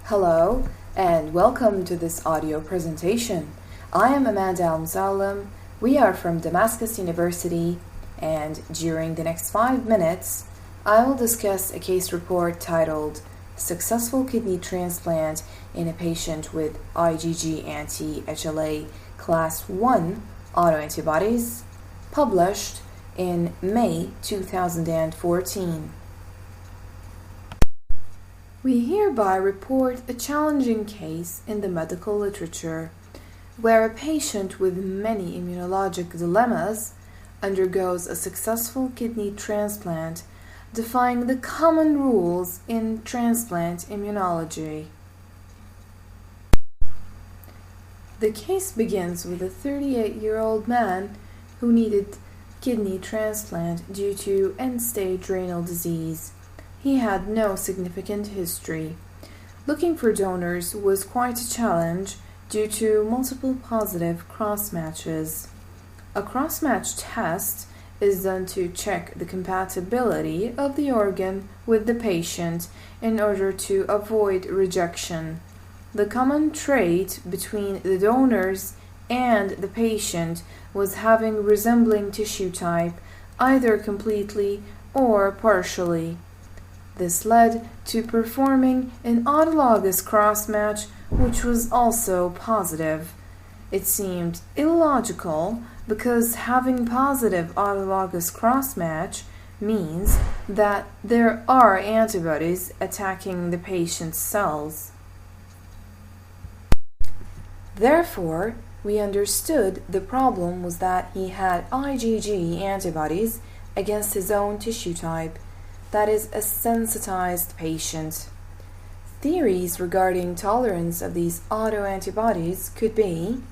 Hello, and welcome to this audio presentation. I am Amanda Al-Musallam. We are from Damascus University, and during the next 5 minutes, I will discuss a case report titled Successful Kidney Transplant in a Patient with IgG anti-HLA Class-I auto-antibodies, published in May 2014. We hereby report a challenging case in the medical literature where a patient with many immunologic dilemmas undergoes a successful kidney transplant, defying the common rules in transplant immunology. The case begins with a 38-year-old man who needed kidney transplant due to end-stage renal disease. He had no significant history. Looking for donors was quite a challenge due to multiple positive cross-matches. A cross-match test is done to check the compatibility of the organ with the patient in order to avoid rejection. The common trait between the donors and the patient was having resembling tissue type, either completely or partially. This led to performing an autologous cross-match, which was also positive. It seemed illogical because having positive autologous cross-match means that there are antibodies attacking the patient's cells. Therefore, we understood the problem was that he had IgG antibodies against his own tissue type, that is, a sensitized patient. Theories regarding tolerance of these auto-antibodies could be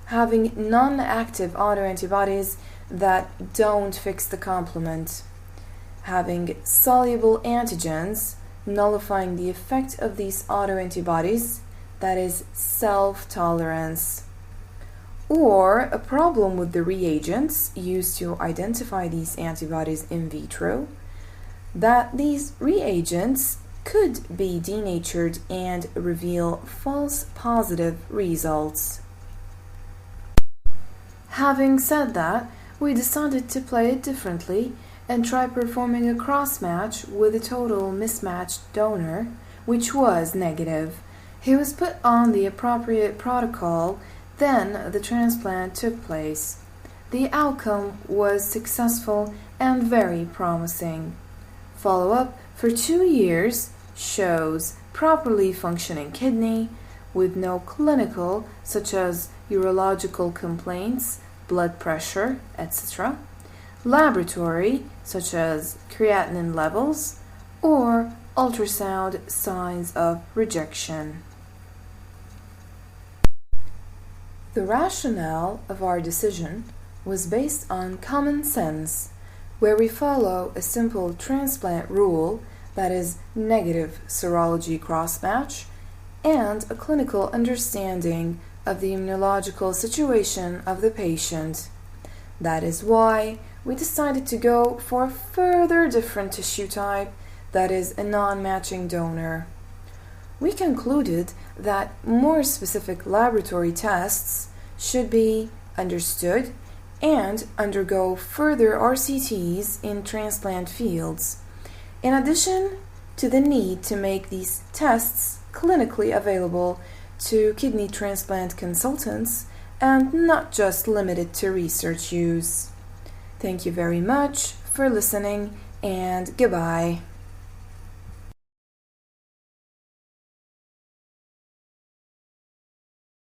having non-active auto-antibodies that don't fix the complement, having soluble antigens nullifying the effect of these auto-antibodies, that is, self-tolerance, or a problem with the reagents used to identify these antibodies in vitro, that these reagents could be denatured and reveal false positive results. Having said that, we decided to play it differently and try performing a cross-match with a total mismatched donor, which was negative. He was put on the appropriate protocol, then the transplant took place. The outcome was successful and very promising. Follow-up for 2 years shows properly functioning kidney with no clinical such as urological complaints, blood pressure, etc., laboratory such as creatinine levels, or ultrasound signs of rejection. The rationale of our decision was based on common sense, where we follow a simple transplant rule, that is, negative serology cross-match, and a clinical understanding of the immunological situation of the patient. That is why we decided to go for a further different tissue type, that is, a non-matching donor. We concluded that more specific laboratory tests should be understood and undergo further RCTs in transplant fields, in addition to the need to make these tests clinically available to kidney transplant consultants and not just limited to research use. Thank you very much for listening, and goodbye.